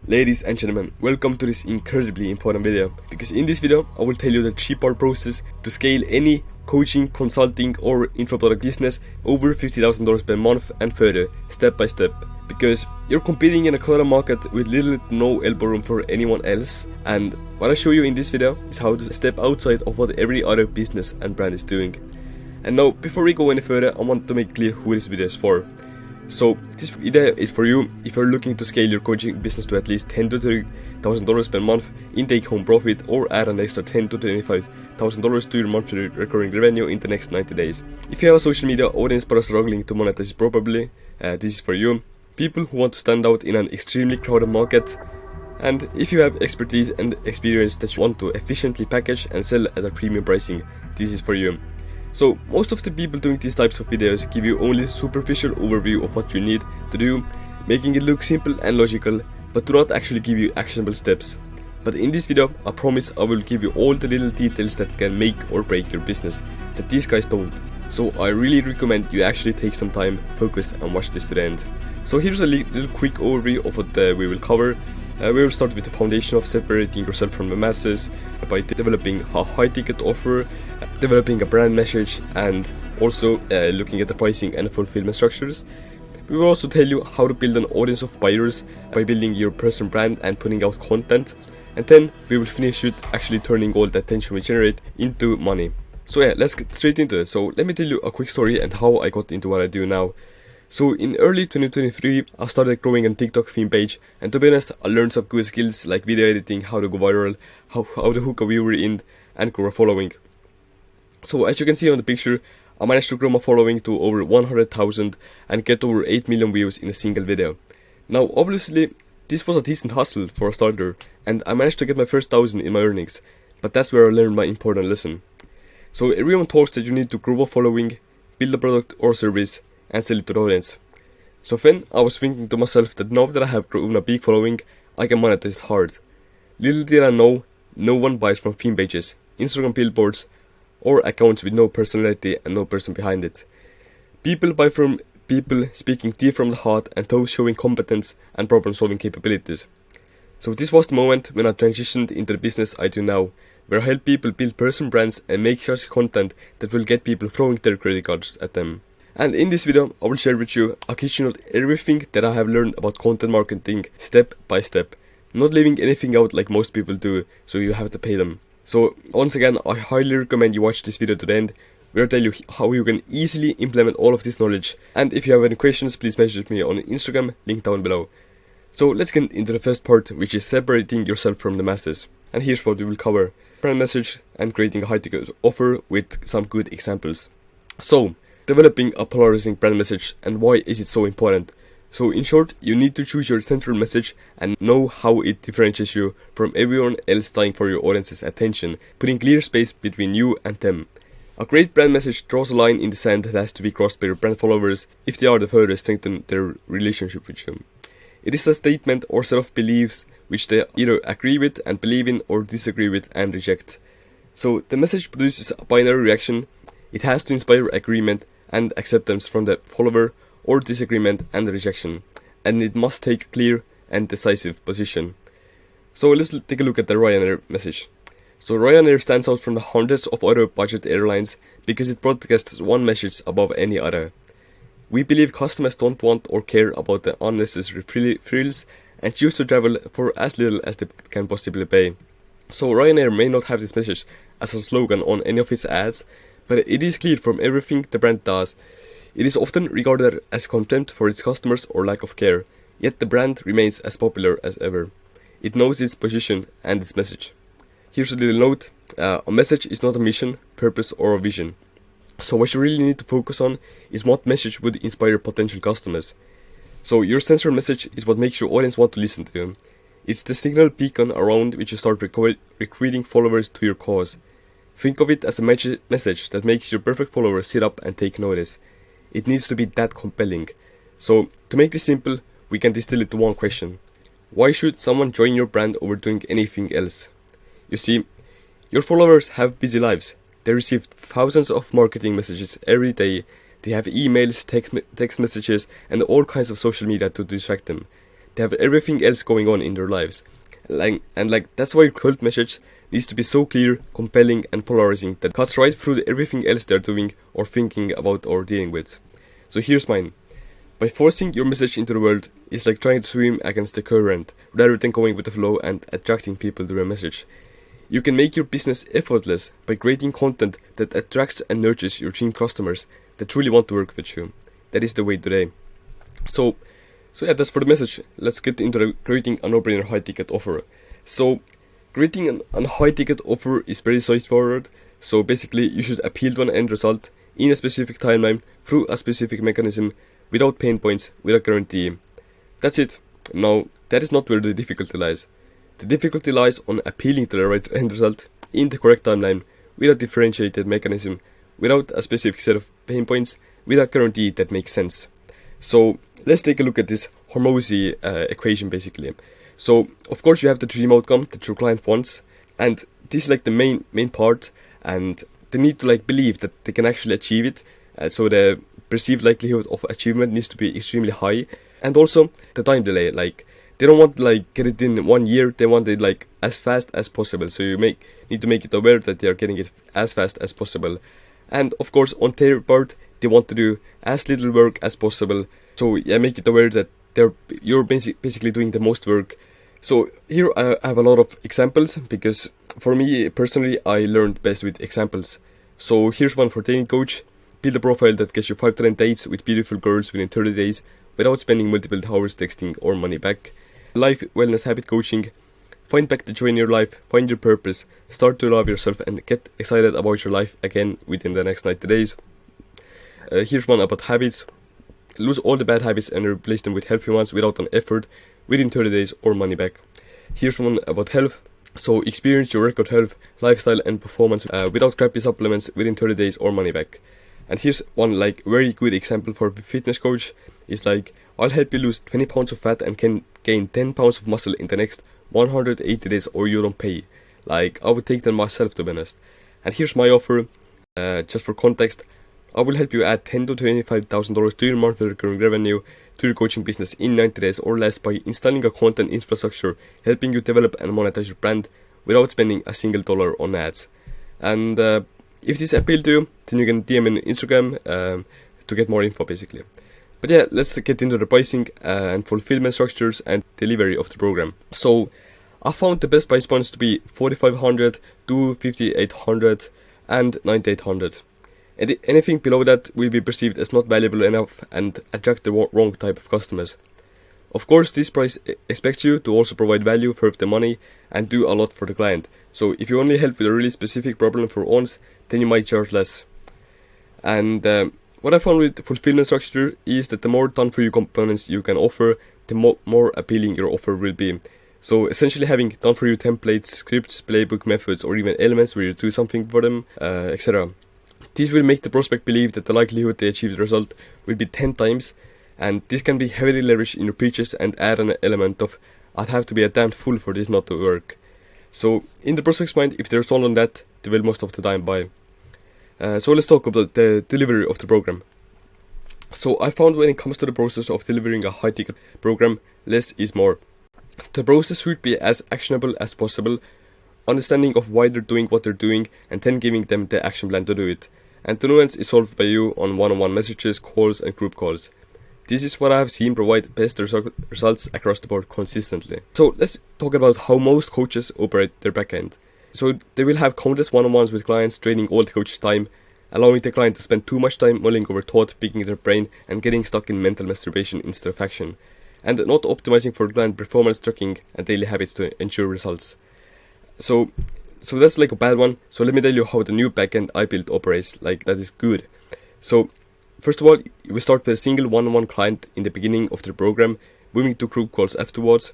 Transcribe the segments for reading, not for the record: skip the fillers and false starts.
Ladies and gentlemen, welcome to this incredibly important video, because in this video I will tell you the 3-part process to scale any coaching, consulting or info product business over $50,000 per month and further, step by step. Because you're competing in a crowded market with little to no elbow room for anyone else, and what I show you in this video is how to step outside of what every other business and brand is doing. And now, before we go any further, I want to make clear who this video is for. So this video is for you if you're looking to scale your coaching business to at least $10,000 to $30,000 per month in take-home profit, or add an extra $10,000 to $25,000 to your monthly recurring revenue in the next 90 days. If you have a social media audience but are struggling to monetize it properly, this is for you. People who want to stand out in an extremely crowded market, and if you have expertise and experience that you want to efficiently package and sell at a premium pricing, this is for you. So most of the people doing these types of videos give you only superficial overview of what you need to do, making it look simple and logical, but do not actually give you actionable steps. But in this video, I promise I will give you all the little details that can make or break your business that these guys don't. So I really recommend you actually take some time, focus and watch this to the end. So here's a little quick overview of what we will cover. We will start with the foundation of separating yourself from the masses by developing a high ticket offer, developing a brand message, and also looking at the pricing and fulfillment structures. We will also tell you how to build an audience of buyers by building your personal brand and putting out content. And then we will finish with actually turning all the attention we generate into money. So yeah, let's get straight into it. So let me tell you a quick story and how I got into what I do now. So in early 2023, I started growing a TikTok theme page, and to be honest, I learned some good skills like video editing, how to go viral, how to hook a viewer in, and grow a following. So as you can see on the picture, I managed to grow my following to over 100,000 and get over 8 million views in a single video. Now obviously, this was a decent hustle for a starter, and I managed to get my first 1,000 in my earnings, but that's where I learned my important lesson. So everyone talks that you need to grow a following, build a product or service, and sell it to the audience. So then I was thinking to myself that now that I have grown a big following, I can monetize it hard. Little did I know, no one buys from theme pages, Instagram billboards, or accounts with no personality and no person behind it. People buy from people speaking deep from the heart and those showing competence and problem solving capabilities. So this was the moment when I transitioned into the business I do now, where I help people build personal brands and make such content that will get people throwing their credit cards at them. And in this video, I will share with you a kitchen of everything that I have learned about content marketing step by step, not leaving anything out like most people do, so you have to pay them. So once again, I highly recommend you watch this video to the end, where I tell you how you can easily implement all of this knowledge. And if you have any questions, please message me on Instagram, link down below. So let's get into the first part, which is separating yourself from the masses. And here's what we will cover: brand message and creating a high ticket offer with some good examples. So developing a polarizing brand message, and why is it so important? So in short, you need to choose your central message and know how it differentiates you from everyone else dying for your audience's attention, putting clear space between you and them. A great brand message draws a line in the sand that has to be crossed by your brand followers if they are to further strengthen their relationship with you. It is a statement or set of beliefs which they either agree with and believe in, or disagree with and reject. So the message produces a binary reaction. It has to inspire agreement and acceptance from the follower, or disagreement and rejection, and it must take a clear and decisive position. So let's take a look at the Ryanair message. So Ryanair stands out from the hundreds of other budget airlines because it broadcasts one message above any other. We believe customers don't want or care about the unnecessary frills and choose to travel for as little as they can possibly pay. So Ryanair may not have this message as a slogan on any of its ads, but it is clear from everything the brand does. It is often regarded as contempt for its customers or lack of care, yet the brand remains as popular as ever. It knows its position and its message. Here's a little note: a message is not a mission, purpose or a vision. So what you really need to focus on is what message would inspire potential customers. So your central message is what makes your audience want to listen to you. It's the signal beacon around which you start recruiting followers to your cause. Think of it as a message that makes your perfect follower sit up and take notice. It needs to be that compelling. So to make this simple, we can distill it to one question: why should someone join your brand over doing anything else? You see, your followers have busy lives. They receive thousands of marketing messages every day. They have emails, text messages, and all kinds of social media to distract them. they have everything else going on in their lives. That's why your cult message needs to be so clear, compelling, and polarizing that cuts right through everything else they're doing or thinking about or dealing with. So here's mine. By forcing your message into the world is like trying to swim against the current rather than going with the flow and attracting people to your message. You can make your business effortless by creating content that attracts and nurtures your dream customers that truly want to work with you. That is the way today. So yeah, that's for the message. Let's get into creating a no-brainer high-ticket offer. So creating a high-ticket offer is very straightforward. So basically, you should appeal to an end result in a specific timeline through a specific mechanism without pain points, without guarantee. That's it. Now, that is not where the difficulty lies. The difficulty lies on appealing to the right end result in the correct timeline with a differentiated mechanism, without a specific set of pain points, with a guarantee that makes sense. So let's take a look at this Hormozy equation basically. So of course you have the dream outcome that your client wants, and this is like the main part, and they need to like believe that they can actually achieve it. So the perceived likelihood of achievement needs to be extremely high, and also the time delay. Like they don't want to like get it in 1 year, they want it like as fast as possible. So you need to make it aware that they are getting it as fast as possible. And of course on their part, they want to do as little work as possible. So yeah, make it aware that you're basically doing the most work. So here I have a lot of examples, because for me personally I learned best with examples. So here's one for dating coach. Build a profile that gets you 5 to 10 dates with beautiful girls within 30 days without spending multiple hours texting or money back. Life wellness habit coaching. Find back the joy in your life, find your purpose, start to love yourself and get excited about your life again within the next 90 days. Here's one about habits. Lose all the bad habits and replace them with healthy ones without an effort within 30 days or money back. Here's one about health. So experience your record health, lifestyle and performance without crappy supplements within 30 days or money back. And here's one like very good example for a fitness coach. It's like, I'll help you lose 20 pounds of fat and can gain 10 pounds of muscle in the next 180 days or you don't pay. Like I would take them myself, to be honest. And here's my offer, just for context. I will help you add $10,000 to $25,000 to your monthly recurring revenue to your coaching business in 90 days or less by installing a content infrastructure, helping you develop and monetize your brand without spending a single dollar on ads. And if this appeals to you, then you can DM me on Instagram to get more info basically. But yeah, let's get into the pricing and fulfillment structures and delivery of the program. So I found the best price points to be $4,500 to $5,800 and $9,800. And anything below that will be perceived as not valuable enough and attract the wrong type of customers. Of course, this price expects you to also provide value for the money and do a lot for the client. So if you only help with a really specific problem for once, then you might charge less. And what I found with the fulfillment structure is that the more done-for-you components you can offer, the more appealing your offer will be. So essentially having done-for-you templates, scripts, playbook methods, or even elements where you do something for them, etc. This will make the prospect believe that the likelihood they achieve the result will be 10 times, and this can be heavily leveraged in your pitches and add an element of, I'd have to be a damned fool for this not to work. So in the prospect's mind, if they're sold on that, they will most of the time buy. So let's talk about the delivery of the program. So I found when it comes to the process of delivering a high-ticket program, less is more. The process should be as actionable as possible, understanding of why they're doing what they're doing, and then giving them the action plan to do it. And the nuance is solved by you on one-on-one messages, calls and group calls. This is what I have seen provide best results across the board consistently. So let's talk about how most coaches operate their backend. So they will have countless one-on-ones with clients, draining all the coach's time, allowing the client to spend too much time mulling over thought, picking their brain, and getting stuck in mental masturbation instead of action, and not optimizing for client performance tracking and daily habits to ensure results. So that's like a bad one. So let me tell you how the new backend I built operates. Like that is good. So first of all, we start with a single one-on-one client in the beginning of the program, moving to group calls afterwards.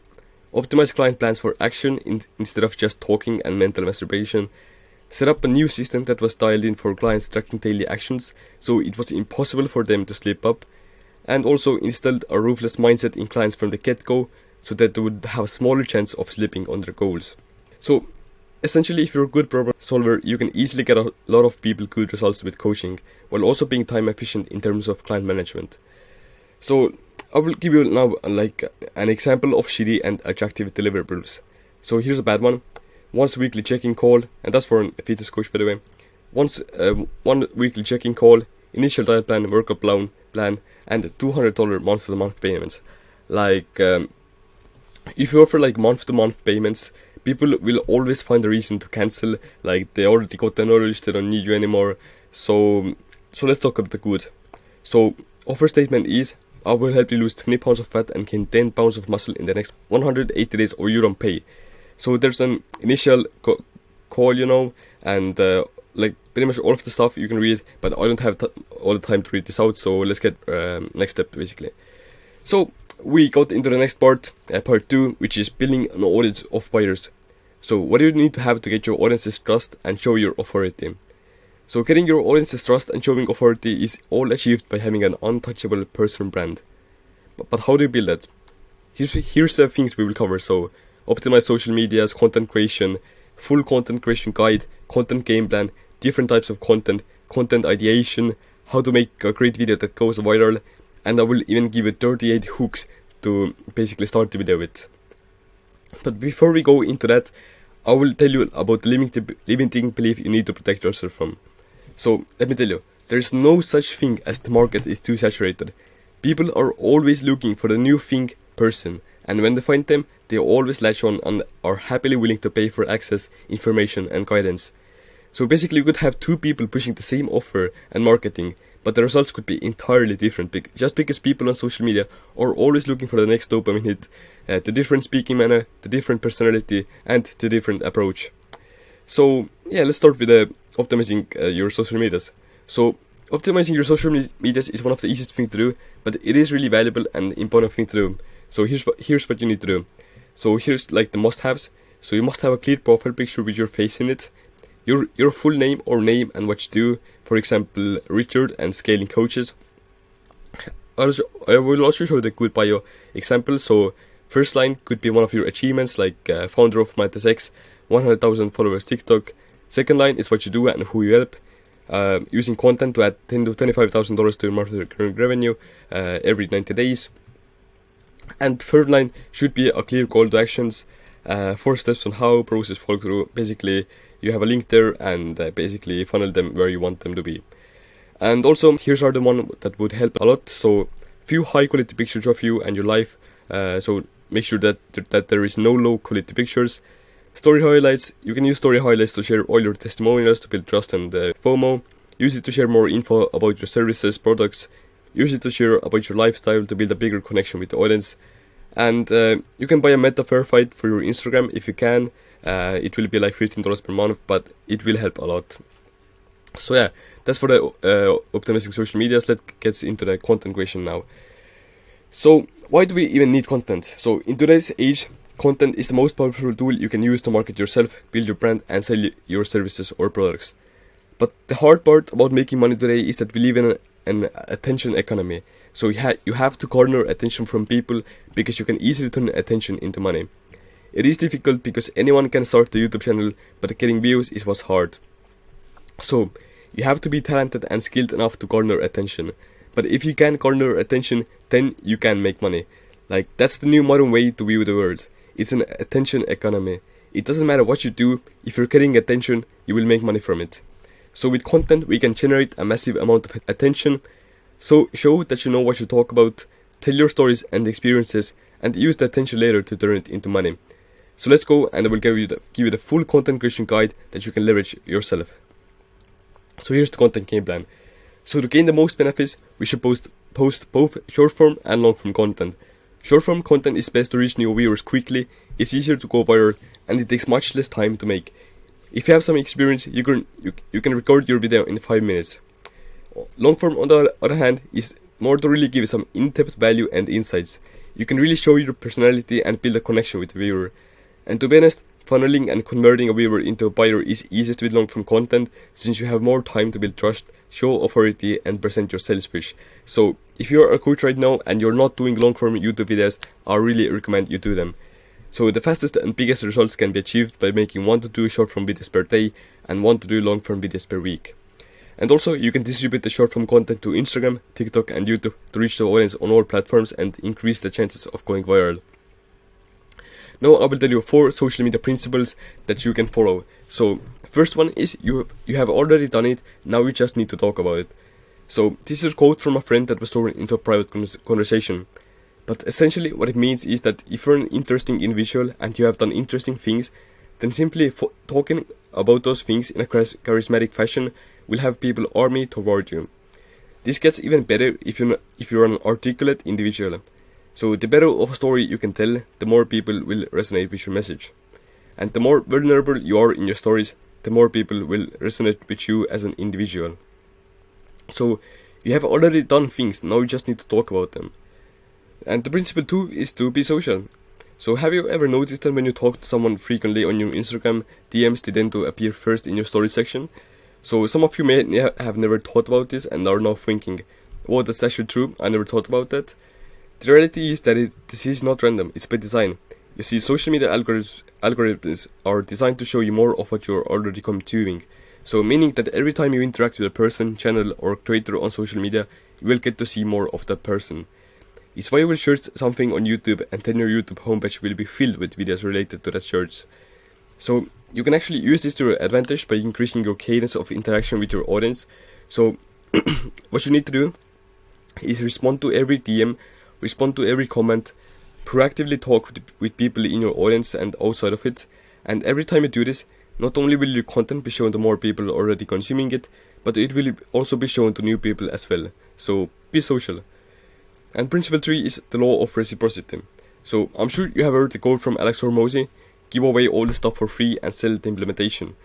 Optimize client plans for action instead of just talking and mental masturbation. Set up a new system that was dialed in for clients tracking daily actions, so it was impossible for them to slip up. And also installed a ruthless mindset in clients from the get-go, so that they would have a smaller chance of slipping on their goals. So essentially, if you're a good problem solver, you can easily get a lot of people good results with coaching, while also being time efficient in terms of client management. So I will give you now like an example of shitty and attractive deliverables. So here's a bad one. Once weekly check-in call, and that's for a fitness coach, by the way. One weekly check-in call, initial diet plan, workout plan, and $200 month-to-month payments. Like, if you offer like month-to-month payments, people will always find a reason to cancel. Like, they already got the knowledge, they don't need you anymore. So let's talk about the good. So offer statement is, I will help you lose 20 pounds of fat and gain 10 pounds of muscle in the next 180 days, or you don't pay. So there's an initial call, and like pretty much all of the stuff you can read, but I don't have all the time to read this out, so let's get next step basically. So we got into the next part, part 2, which is building an audience of buyers. So what do you need to have to get your audience's trust and show your authority? So getting your audience's trust and showing authority is all achieved by having an untouchable personal brand. But how do you build that? Here's the things we will cover. So optimize social medias, content creation, full content creation guide, content game plan, different types of content, content ideation, how to make a great video that goes viral, and I will even give you 38 hooks to basically start the video with. But before we go into that, I will tell you about the limiting belief you need to protect yourself from. So let me tell you, there is no such thing as the market is too saturated. People are always looking for the new thing person, and when they find them, they always latch on and are happily willing to pay for access, information, and guidance. So basically you could have two people pushing the same offer and marketing, but the results could be entirely different, just because people on social media are always looking for the next dopamine hit, the different speaking manner, the different personality, and the different approach. So yeah, let's start with optimizing your social medias. So optimizing your social medias is one of the easiest things to do, but it is really valuable and important thing to do. So here's what you need to do. So here's like the must-haves. So you must have a clear profile picture with your face in it, your full name or name and what you do. For example, Richard and scaling coaches. I will also show the good bio example. So first line could be one of your achievements, like founder of MyTesX, 100,000 followers TikTok. Second line is what you do and who you help. Using content to add $10,000 to $25,000 to your monthly recurring revenue every 90 days. And third line should be a clear call to actions, 4 steps on how process follow through. Basically, you have a link there and basically funnel them where you want them to be. And also, here's the one that would help a lot. So, few high quality pictures of you and your life. So make sure that there is no low quality pictures. Story highlights. You can use story highlights to share all your testimonials to build trust and FOMO. Use it to share more info about your services, products. Use it to share about your lifestyle to build a bigger connection with the audience. And you can buy a meta verified for your Instagram if you can. It will be like $15 per month, but it will help a lot. So yeah, that's for the optimizing social medias. Let's get into the content creation now. So why do we even need content? So in today's age, content is the most powerful tool you can use to market yourself, build your brand, and sell your services or products. But the hard part about making money today is that we live in an attention economy. So you have to garner attention from people because you can easily turn attention into money. It is difficult because anyone can start a YouTube channel, but getting views is what's hard. So you have to be talented and skilled enough to garner attention. But if you can garner attention, then you can make money. Like, that's the new modern way to view the world. It's an attention economy. It doesn't matter what you do, if you're getting attention, you will make money from it. So with content, we can generate a massive amount of attention. So show that you know what you talk about, tell your stories and experiences, and use the attention later to turn it into money. So let's go, and I will give you the full content creation guide that you can leverage yourself. So here's the content game plan. So to gain the most benefits, we should post both short form and long form content. Short form content is best to reach new viewers quickly, it's easier to go viral, and it takes much less time to make. If you have some experience, you can record your video in 5 minutes. Long form, on the other hand, is more to really give some in-depth value and insights. You can really show your personality and build a connection with the viewer. And to be honest, funneling and converting a viewer into a buyer is easiest with long form content, since you have more time to build trust, show authority, and present your sales pitch. So if you're a coach right now and you're not doing long form YouTube videos, I really recommend you do them. So the fastest and biggest results can be achieved by making 1 to 2 short form videos per day and 1 to 2 long form videos per week. And also, you can distribute the short form content to Instagram, TikTok, and YouTube to reach the audience on all platforms and increase the chances of going viral. Now I will tell you 4 social media principles that you can follow. So first one is you have already done it, now you just need to talk about it. So this is a quote from a friend that was thrown into a private conversation. But essentially what it means is that if you're an interesting individual and you have done interesting things, then simply talking about those things in a charismatic fashion will have people army toward you. This gets even better if you're an articulate individual. So the better of a story you can tell, the more people will resonate with your message. And the more vulnerable you are in your stories, the more people will resonate with you as an individual. So you have already done things, now you just need to talk about them. And the principle 2 is to be social. So have you ever noticed that when you talk to someone frequently on your Instagram DMs, they tend to appear first in your story section? So some of you may have never thought about this and are now thinking, oh, that's actually true, I never thought about that. The reality is that this is not random, it's by design. You see, social media algorithms are designed to show you more of what you're already consuming. So meaning that every time you interact with a person, channel or creator on social media, you will get to see more of that person. It's why you will search something on YouTube and then your YouTube homepage will be filled with videos related to that search. So you can actually use this to your advantage by increasing your cadence of interaction with your audience. So what you need to do is respond to every DM, respond to every comment, proactively talk with people in your audience and outside of it. And every time you do this, not only will your content be shown to more people already consuming it, but it will also be shown to new people as well. So be social. And principle 3 is the law of reciprocity. So I'm sure you have heard the quote from Alex Hormozy, give away all the stuff for free and sell the implementation.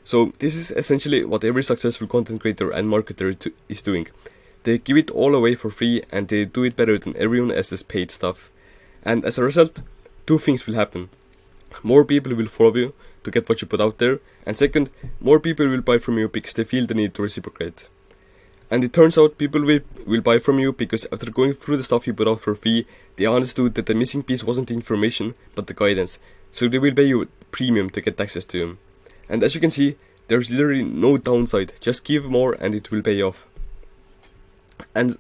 So this is essentially what every successful content creator and marketer is doing. They give it all away for free and they do it better than everyone else's paid stuff. And as a result, 2 things will happen. More people will follow you to get what you put out there, and second, more people will buy from you because they feel the need to reciprocate. And it turns out people will buy from you because after going through the stuff you put out for free, they understood that the missing piece wasn't the information, but the guidance. So they will pay you premium to get access to them. And as you can see, there's literally no downside, just give more and it will pay off. And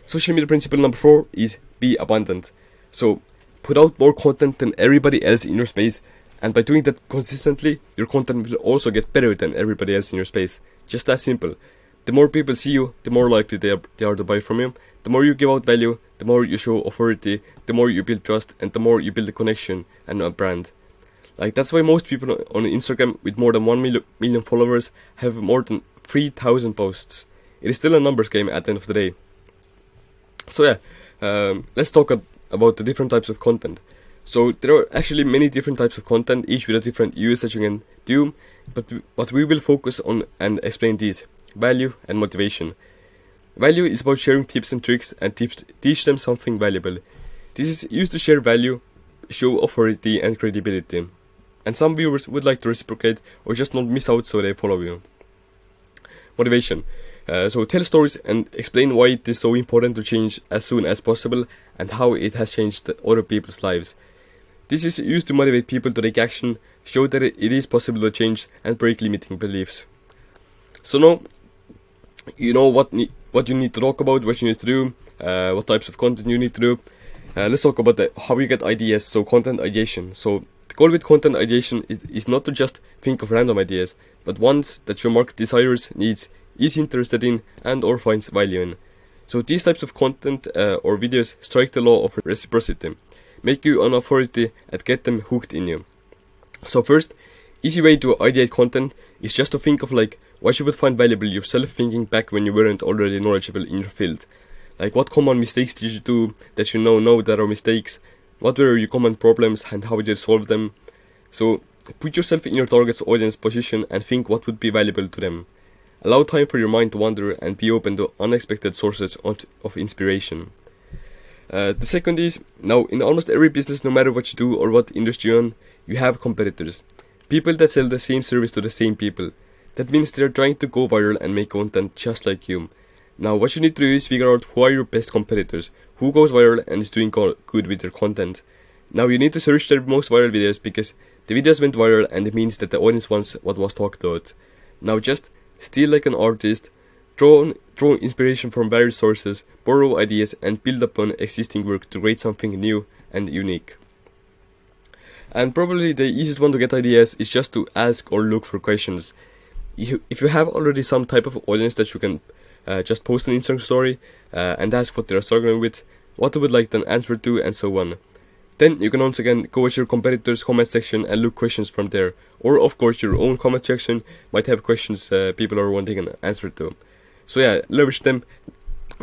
social media principle number 4 is be abundant. So put out more content than everybody else in your space, and by doing that consistently, your content will also get better than everybody else in your space. Just that simple. The more people see you, the more likely they are to buy from you. The more you give out value, the more you show authority, the more you build trust, and the more you build a connection and a brand. Like that's why most people on Instagram with more than 1 million followers have more than 3,000 posts. It is still a numbers game at the end of the day. So yeah, let's talk about the different types of content. So there are actually many different types of content, each with a different use that you can do, but we will focus on and explain these: value and motivation. Value is about sharing tips and tricks and teach them something valuable. This is used to share value, show authority and credibility. And some viewers would like to reciprocate or just not miss out, so they follow you. Motivation. So tell stories and explain why it is so important to change as soon as possible and how it has changed other people's lives. This is used to motivate people to take action, show that it is possible to change and break limiting beliefs. So now, you know what you need to talk about, what you need to do, what types of content you need to do. Let's talk about how you get ideas, so content ideation. So the goal with content ideation is not to just think of random ideas, but ones that your market desires, needs, is interested in and or finds value in. So these types of content or videos strike the law of reciprocity, make you an authority and get them hooked in you. So first, easy way to ideate content is just to think of like what you would find valuable yourself thinking back when you weren't already knowledgeable in your field. Like what common mistakes did you do that you know that are mistakes, what were your common problems and how did you solve them. So put yourself in your target's audience position and think what would be valuable to them. Allow time for your mind to wander and be open to unexpected sources of inspiration. The second is, now in almost every business, no matter what you do or what industry you're in, you have competitors. People that sell the same service to the same people. That means they're trying to go viral and make content just like you. Now what you need to do is figure out who are your best competitors, who goes viral and is doing good with their content. Now you need to search their most viral videos because the videos went viral and it means that the audience wants what was talked about. Now just steal like an artist, Draw inspiration from various sources, borrow ideas, and build upon existing work to create something new and unique. And probably the easiest one to get ideas is just to ask or look for questions. If you have already some type of audience that you can just post an Instagram story and ask what they're struggling with, what they would like an answer to, and so on. Then you can once again go at your competitors' comment section and look questions from there. Or of course your own comment section might have questions people are wanting an answer to. So yeah, leverage them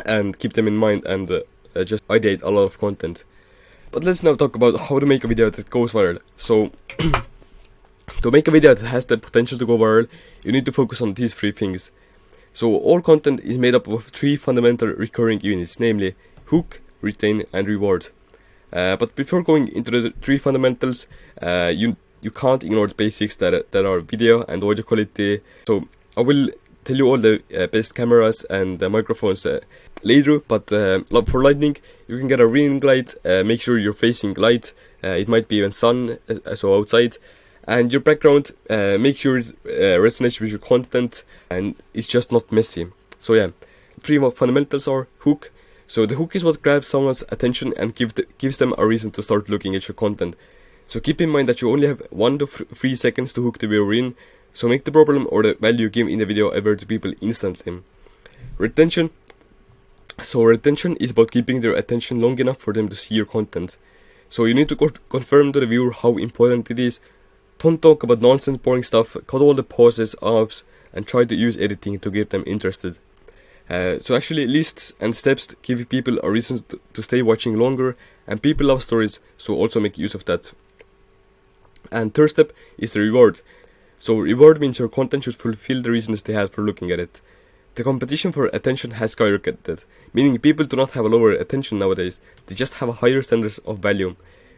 and keep them in mind and just ideate a lot of content. But let's now talk about how to make a video that goes viral. So to make a video that has the potential to go viral, you need to focus on these three things. So all content is made up of three fundamental recurring units, namely hook, retain, and reward. But before going into the three fundamentals, you can't ignore the basics that are video and audio quality. So I will tell you all the best cameras and microphones later, but for lighting, you can get a ring light. Make sure you're facing light. It might be even sun, so outside. And your background, make sure it resonates with your content and it's just not messy. So yeah, three fundamentals are hook. So the hook is what grabs someone's attention and gives them a reason to start looking at your content. So keep in mind that you only have 1 to 3 seconds to hook the viewer in. So make the problem or the value you give in the video aware to people instantly. Retention. So retention is about keeping their attention long enough for them to see your content. So you need to confirm to the viewer how important it is. Don't talk about nonsense, boring stuff, cut all the pauses, ups, and try to use editing to get them interested. So actually lists and steps give people a reason to stay watching longer, and people love stories, so also make use of that. And third step is the reward. So reward means your content should fulfill the reasons they had for looking at it. The competition for attention has skyrocketed, meaning people do not have a lower attention nowadays, they just have a higher standards of value.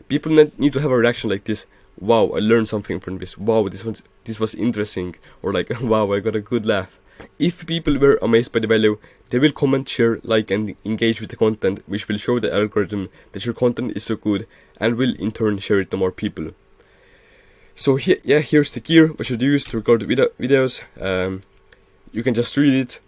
People need to have a reaction like this: wow, I learned something from this, wow, this was interesting, or like, wow, I got a good laugh. If people were amazed by the value, they will comment, share, like, and engage with the content, which will show the algorithm that your content is so good, and will in turn share it to more people. So here's the gear we should use to record videos. You can just read it.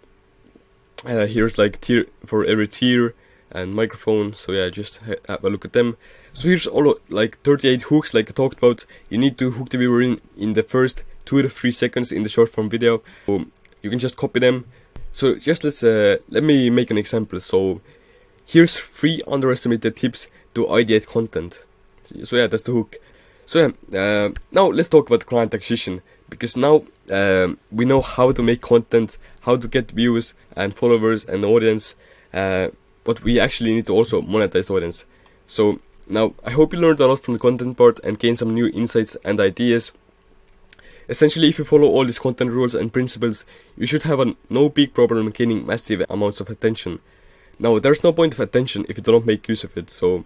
Here's like tier for every tier and microphone. So yeah, just have a look at them. So here's all like 38 hooks, like I talked about. You need to hook the viewer in the first 2 to 3 seconds in the short form video. So you can just copy them. So just let me make an example. So here's 3 underestimated tips to ideate content. So yeah, that's the hook. So yeah, now let's talk about client acquisition, because now we know how to make content, how to get views and followers and audience, but we actually need to also monetize the audience. So now I hope you learned a lot from the content part and gained some new insights and ideas. Essentially, if you follow all these content rules and principles, you should have no big problem gaining massive amounts of attention. Now, there's no point of attention if you do not make use of it. So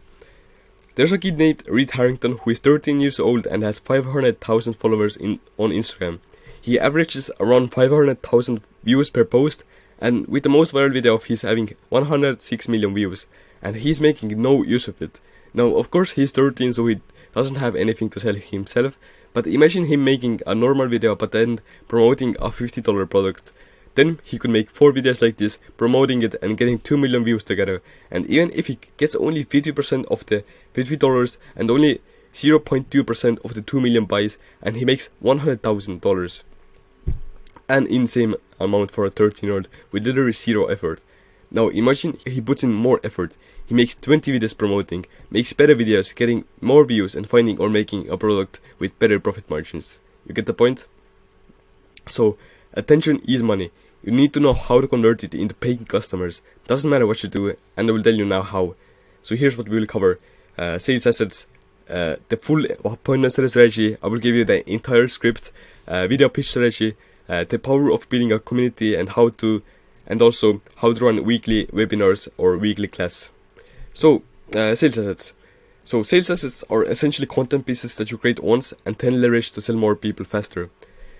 there's a kid named Reed Harrington who is 13 years old and has 500,000 followers on Instagram. He averages around 500,000 views per post, and with the most viral video of his having 106 million views, and he's making no use of it. Now, of course, he's 13, so he doesn't have anything to sell himself, but imagine him making a normal video but then promoting a $50 product. Then he could make 4 videos like this, promoting it and getting 2 million views together. And even if he gets only 50% of the $50 and only 0.2% of the 2 million buys, and he makes $100,000. An insane amount for a 13-year-old with literally zero effort. Now imagine he puts in more effort. He makes 20 videos promoting, makes better videos, getting more views, and finding or making a product with better profit margins. You get the point? So attention is money. You need to know how to convert it into paying customers. Doesn't matter what you do, and I will tell you now how. So here's what we will cover. Sales assets, the full appointment strategy. I will give you the entire script, video pitch strategy, the power of building a community, and also how to run weekly webinars or weekly class. So sales assets. So sales assets are essentially content pieces that you create once and then leverage to sell more people faster.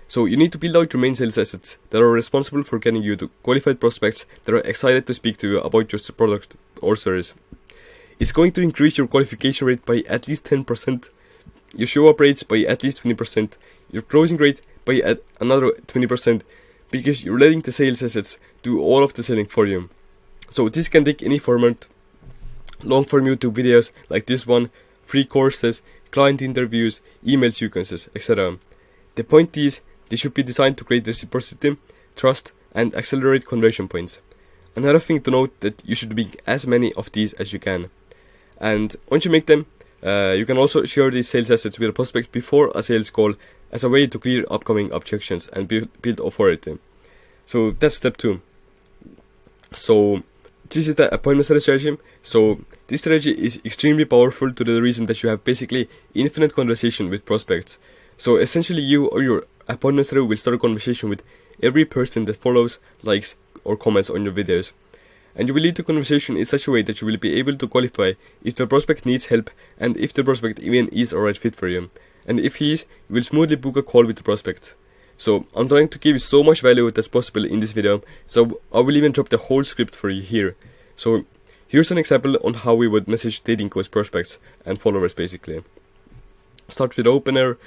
So you need to build out your main sales assets that are responsible for getting you to qualified prospects that are excited to speak to you about your product or service. It's going to increase your qualification rate by at least 10%, your show up rates by at least 20%, your closing rate by another 20%, because you're letting the sales assets do all of the selling for you. So this can take any format: long form YouTube videos like this one, free courses, client interviews, email sequences, etc. The point is, they should be designed to create reciprocity, trust, and accelerate conversion points. Another thing to note that you should make as many of these as you can. And once you make them, you can also share these sales assets with a prospect before a sales call as a way to clear upcoming objections and build authority. So that's step 2. So this is the appointment strategy. So this strategy is extremely powerful to the reason that you have basically infinite conversation with prospects. So essentially you or your appointment strategy will start a conversation with every person that follows, likes, or comments on your videos. And you will lead the conversation in such a way that you will be able to qualify if the prospect needs help and if the prospect even is a right fit for you. And if he is, you will smoothly book a call with the prospect. So I'm trying to give you so much value as possible in this video, so I will even drop the whole script for you here. So here's an example on how we would message dating coach prospects and followers basically. Start with opener,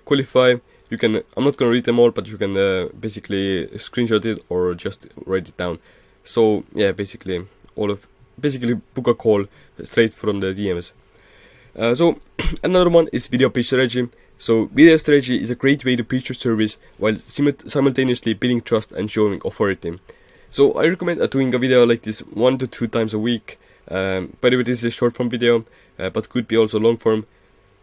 qualify. You can, I'm not going to read them all, but you can basically screenshot it or just write it down. So yeah, basically book a call straight from the DMs. So another one is video pitch strategy. So video strategy is a great way to pitch your service while simultaneously building trust and showing authority. So I recommend doing a video like this 1 to 2 times a week. By the way, this is a short form video, but could be also long form.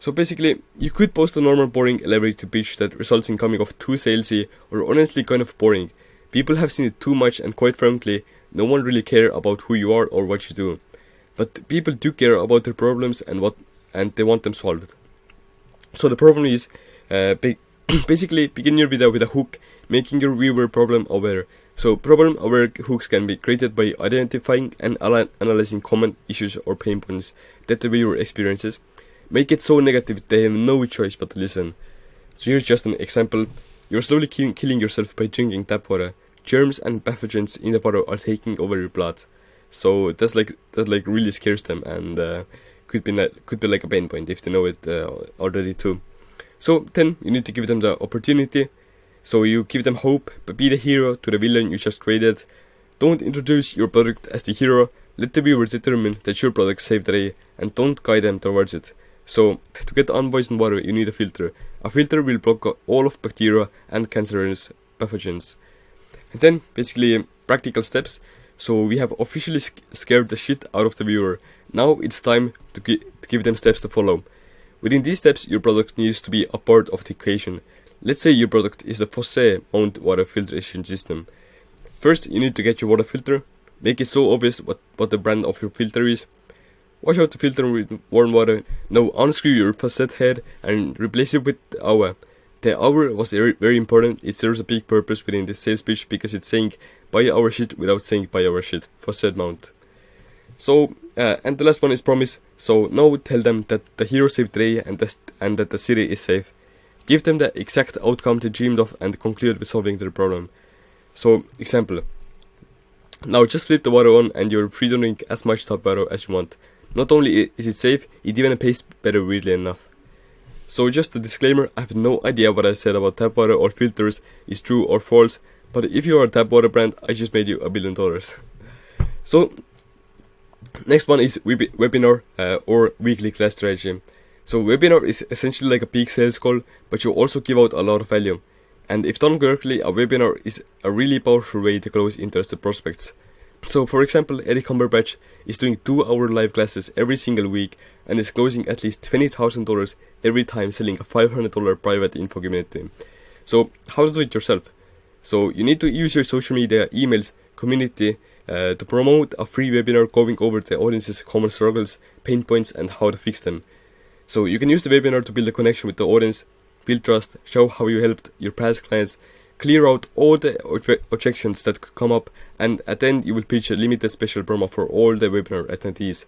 So basically, you could post a normal boring elevator pitch that results in coming off too salesy or honestly kind of boring. People have seen it too much, and quite frankly, no one really cares about who you are or what you do. But people do care about their problems and they want them solved. So the problem is, basically begin your video with a hook, making your viewer problem aware. So problem aware hooks can be created by identifying and analyzing common issues or pain points that the viewer experiences. Make it so negative they have no choice but to listen. So here's just an example. You're slowly killing yourself by drinking tap water. Germs and pathogens in the water are taking over your blood. So that really scares them, and could be like a pain point if they know it already too. So then you need to give them the opportunity. So you give them hope, but be the hero to the villain you just created. Don't introduce your product as the hero. Let the viewer determine that your product saved the day, and don't guide them towards it. So to get unpoisoned water, you need a filter. A filter will block all of bacteria and cancerous pathogens. And then basically practical steps. So we have officially scared the shit out of the viewer. Now it's time to give them steps to follow. Within these steps, your product needs to be a part of the equation. Let's say your product is the Fosse mount water filtration system. First, you need to get your water filter. Make it so obvious what the brand of your filter is. Wash out the filter with warm water. Now unscrew your faucet head and replace it with the hour. The hour was very important. It serves a big purpose within the sales pitch because it's saying buy our shit without saying buy our shit. Faucet mount. So and the last one is promise. So now tell them that the hero saved the day and that the city is safe. Give them the exact outcome they dreamed of and conclude with solving their problem. So example. Now just flip the water on and you're free to drink as much tap water as you want. Not only is it safe, it even tastes better, weirdly enough. So just a disclaimer, I have no idea what I said about tap water or filters is true or false, but if you are a tap water brand, I just made you $1 billion. So next one is webinar or weekly class strategy. So webinar is essentially like a big sales call, but you also give out a lot of value. And if done correctly, a webinar is a really powerful way to close interested prospects. So for example, Eddie Cumberbatch is doing 2-hour live classes every single week and is closing at least $20,000 every time selling a $500 private info community. So how to do it yourself? So you need to use your social media, emails, community to promote a free webinar going over the audience's common struggles, pain points and how to fix them. So you can use the webinar to build a connection with the audience, build trust, show how you helped your past clients, clear out all the objections that could come up, and at the end you will pitch a limited special promo for all the webinar attendees.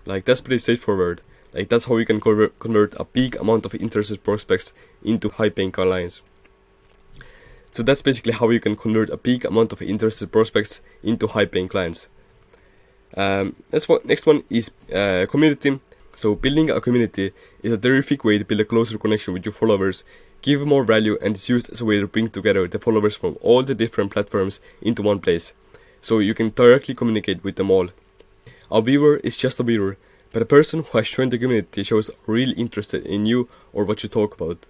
Like that's pretty straightforward. Like that's how you can convert a big amount of interested prospects into high-paying clients. So that's basically how you can convert a big amount of interested prospects into high-paying clients. Next one is community. So building a community is a terrific way to build a closer connection with your followers, give more value, and is used as a way to bring together the followers from all the different platforms into one place, so you can directly communicate with them all. A viewer is just a viewer, but a person who has joined the community shows real interest in you or what you talk about.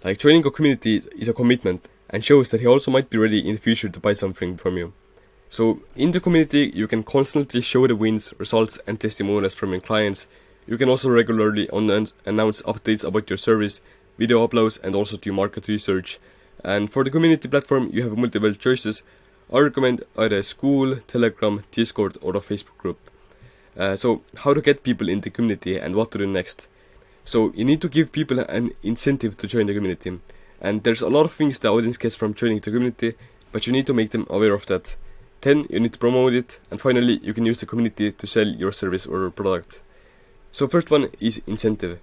Like, joining a community is a commitment and shows that he also might be ready in the future to buy something from you. So in the community, you can constantly show the wins, results, and testimonials from your clients. You can also regularly announce updates about your service, video uploads, and also do market research. And for the community platform, you have multiple choices. I recommend either a school, Telegram, Discord, or a Facebook group. So how to get people in the community and what to do next. So you need to give people an incentive to join the community. And there's a lot of things the audience gets from joining the community, but you need to make them aware of that. Then you need to promote it, and finally you can use the community to sell your service or product. So first one is incentive.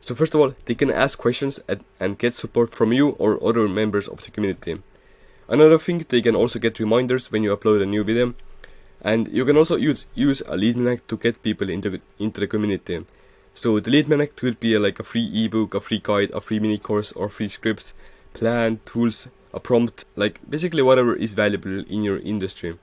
So first of all, they can ask questions and get support from you or other members of the community. Another thing, they can also get reminders when you upload a new video. And you can also use a lead magnet to get people into the community. So the lead magnet could be like a free ebook, a free guide, a free mini course, or free scripts, plan, tools, a prompt, like basically whatever is valuable in your industry.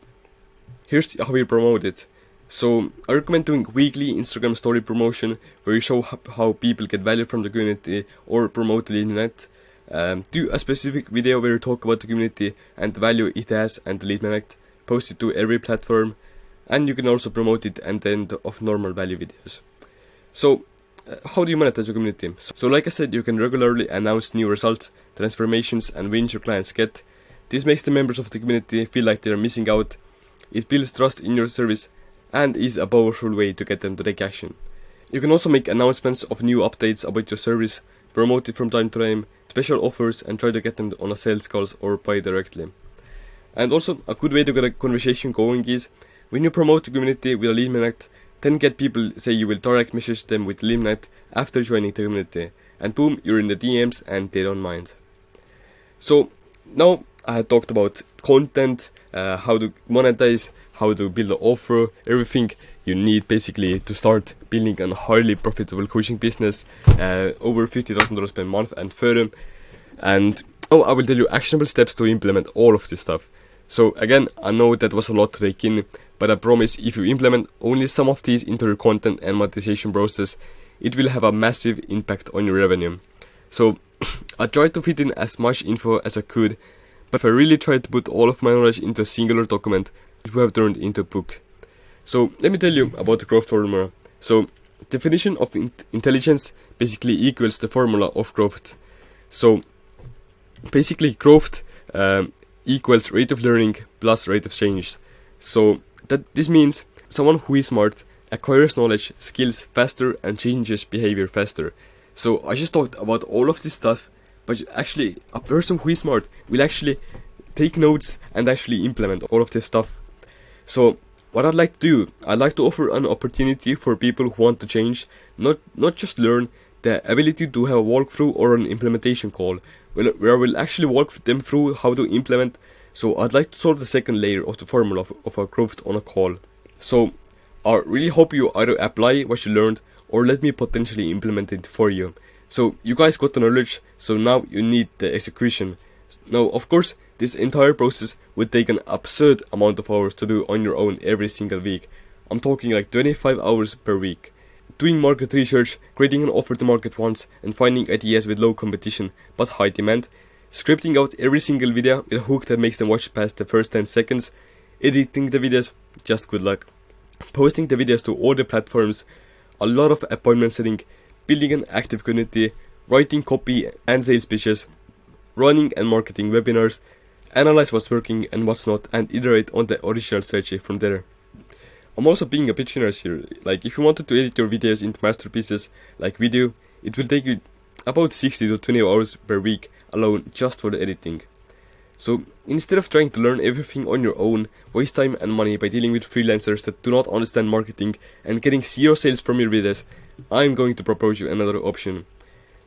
Here's how you promote it. So I recommend doing weekly Instagram story promotion where you show how people get value from the community or promote the lead magnet. Do a specific video where you talk about the community and the value it has and the lead magnet. Post it to every platform, and you can also promote it at the end of normal value videos. So how do you monetize your community? So like I said, you can regularly announce new results, transformations, and wins your clients get. This makes the members of the community feel like they are missing out. It builds trust in your service and is a powerful way to get them to take action. You can also make announcements of new updates about your service, promote it from time to time, special offers, and try to get them on a sales calls or buy directly. And also, a good way to get a conversation going is when you promote the community with a lead magnet, then get people say you will direct message them with lead magnet after joining the community, and boom, you're in the DMs and they don't mind. So now I had talked about content, how to monetize, how to build an offer, everything you need basically to start building a highly profitable coaching business, over $50,000 per month and further. And now I will tell you actionable steps to implement all of this stuff. So again, I know that was a lot to take in, but I promise if you implement only some of these into your content and monetization process, it will have a massive impact on your revenue. So I tried to fit in as much info as I could, but I really tried to put all of my knowledge into a singular document, which we have turned into a book. So let me tell you about the growth formula. So definition of intelligence basically equals the formula of growth. So basically growth equals rate of learning plus rate of change. So this means someone who is smart acquires knowledge, skills faster, and changes behavior faster. So I just talked about all of this stuff, but actually a person who is smart will actually take notes and actually implement all of this stuff. So what I'd like to do, I'd like to offer an opportunity for people who want to change, not just learn, the ability to have a walkthrough or an implementation call, where I will actually walk them through how to implement. So I'd like to solve the second layer of the formula of a growth on a call. So I really hope you either apply what you learned or let me potentially implement it for you. So you guys got the knowledge, so now you need the execution. Now of course this entire process would take an absurd amount of hours to do on your own every single week. I'm talking like 25 hours per week. Doing market research, creating an offer to market once, and finding ideas with low competition but high demand, scripting out every single video with a hook that makes them watch past the first 10 seconds, editing the videos, just good luck, posting the videos to all the platforms, a lot of appointment setting, building an active community, writing copy and sales pitches, running and marketing webinars, analyze what's working and what's not, and iterate on the original strategy from there. I'm also being a bit generous here. Like, if you wanted to edit your videos into masterpieces like video, it will take you about 60 to 20 hours per week alone just for the editing. So instead of trying to learn everything on your own, waste time and money by dealing with freelancers that do not understand marketing and getting zero sales from your videos, I'm going to propose you another option.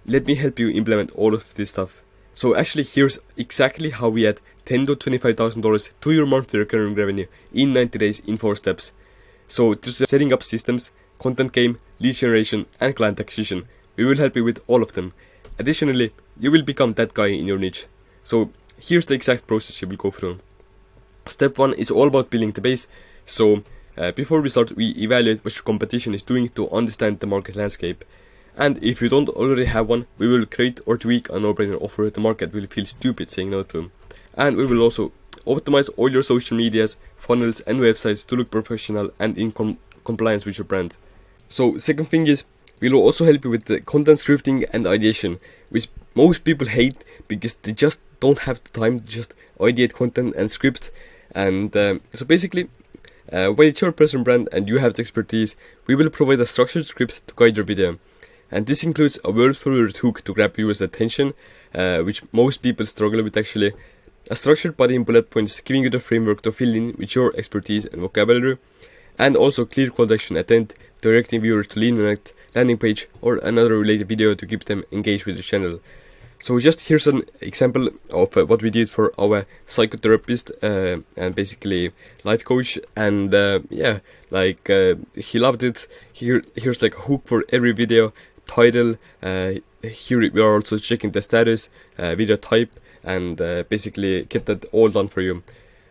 Let me help you implement all of this stuff. So actually here's exactly how we add $10,000 to $25,000 to your monthly recurring revenue in 90 days in 4 steps. So just setting up systems, content game, lead generation, and client acquisition. We will help you with all of them. Additionally, you will become that guy in your niche. So here's the exact process you will go through. Step 1 is all about building the base. So before we start, we evaluate what your competition is doing to understand the market landscape. And if you don't already have one, we will create or tweak a no-brainer offer the market will feel stupid saying no to. And we will also optimize all your social medias, funnels, and websites to look professional and in compliance with your brand. So second thing is, we will also help you with the content scripting and ideation, which most people hate because they just don't have the time to just ideate content and script. And so basically, while it's your personal brand and you have the expertise, we will provide a structured script to guide your video. And this includes a word-for-word hook to grab viewers' attention, which most people struggle with actually. A structured body in bullet points giving you the framework to fill in with your expertise and vocabulary. And also clear call to action at the end, directing viewers to lean on a landing page or another related video to keep them engaged with the channel. So just here's an example of what we did for our psychotherapist and basically life coach, and he loved it. Here's like a hook for every video, title, here we are also checking the status, video type, and basically get that all done for you.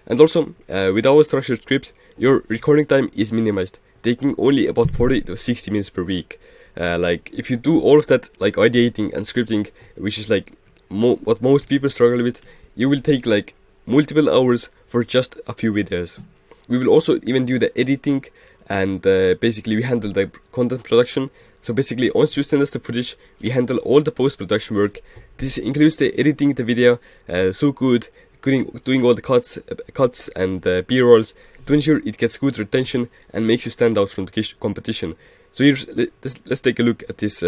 And also with our structured script, your recording time is minimized, taking only about 40 to 60 minutes per week. Like if you do all of that, like ideating and scripting, which is like what most people struggle with, you will take like multiple hours for just a few videos. We will also even do the editing, and basically we handle the content production. So basically, once you send us the footage, we handle all the post-production work. This includes the editing the video, doing all the cuts and B-rolls to ensure it gets good retention and makes you stand out from the competition. So let's take a look at this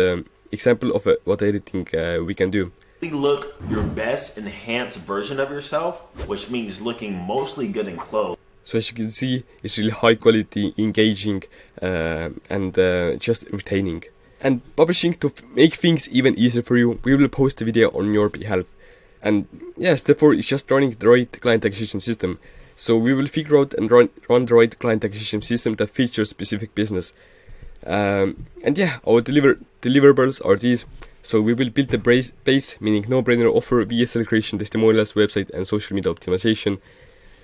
example of what editing we can do. Look your best enhanced version of yourself, which means looking mostly good in clothes. So as you can see, it's really high quality, engaging, and just retaining. And publishing, to make things even easier for you, we will post the video on your behalf. And yeah, step 4 is just running the right client acquisition system. So we will figure out and run the right client acquisition system that fits your specific business. And yeah, our deliverables are these. So we will build the base, meaning no-brainer offer, VSL creation, testimonials, website, and social media optimization.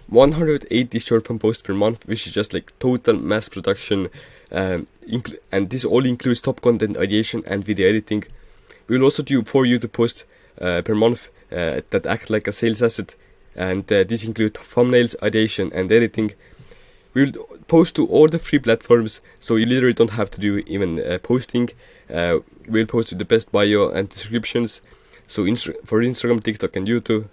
180 short form posts per month, which is just like total mass production, and this all includes top content ideation and video editing. We will also do 4 YouTube posts per month that act like a sales asset, and these include thumbnails, ideation, and editing. We will post to all the free platforms, so you literally don't have to do even posting. We'll post to the best bio and descriptions, so for Instagram, TikTok, and YouTube.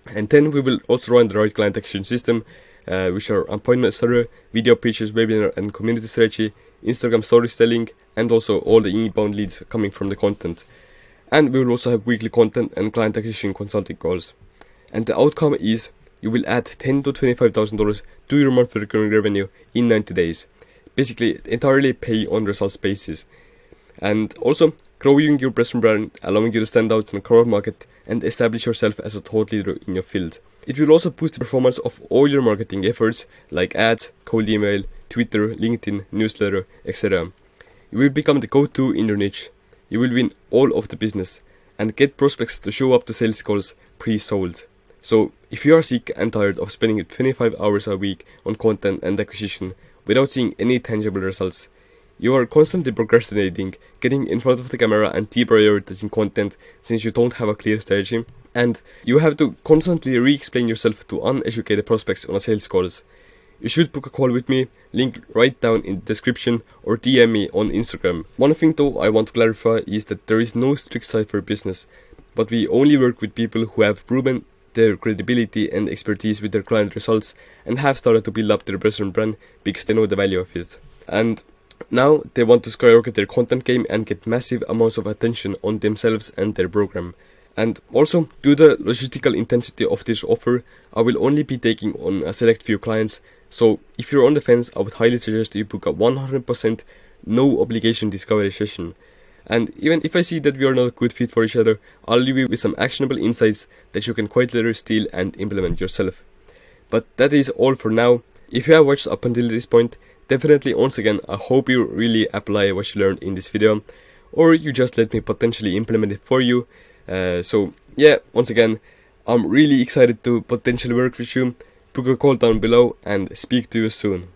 And then we will also run the right client acquisition system, which are appointment server, video pitches, webinar and community strategy, Instagram storytelling, and also all the inbound leads coming from the content. And we will also have weekly content and client acquisition consulting calls. And the outcome is you will add $10,000 to $25,000 to your monthly recurring revenue in 90 days. Basically, entirely pay on results basis. And also growing your personal brand, allowing you to stand out in a core market and establish yourself as a thought leader in your field. It will also boost the performance of all your marketing efforts like ads, cold email, Twitter, LinkedIn, newsletter, etc. You will become the go-to in your niche. You will win all of the business and get prospects to show up to sales calls pre-sold. So if you are sick and tired of spending 25 hours a week on content and acquisition without seeing any tangible results, you are constantly procrastinating, getting in front of the camera and deprioritizing content since you don't have a clear strategy, and you have to constantly re-explain yourself to uneducated prospects on a sales calls. You should book a call with me, link right down in the description, or DM me on Instagram. One thing though I want to clarify is that there is no strict side for business, but we only work with people who have proven their credibility and expertise with their client results and have started to build up their personal brand because they know the value of it. And now they want to skyrocket their content game and get massive amounts of attention on themselves and their program. And also, due to the logistical intensity of this offer, I will only be taking on a select few clients. So if you're on the fence, I would highly suggest you book a 100% no obligation discovery session. And even if I see that we are not a good fit for each other, I'll leave you with some actionable insights that you can quite literally steal and implement yourself. But that is all for now. If you have watched up until this point, definitely, once again, I hope you really apply what you learned in this video, or you just let me potentially implement it for you. So yeah, once again, I'm really excited to potentially work with you. Book a call down below and speak to you soon.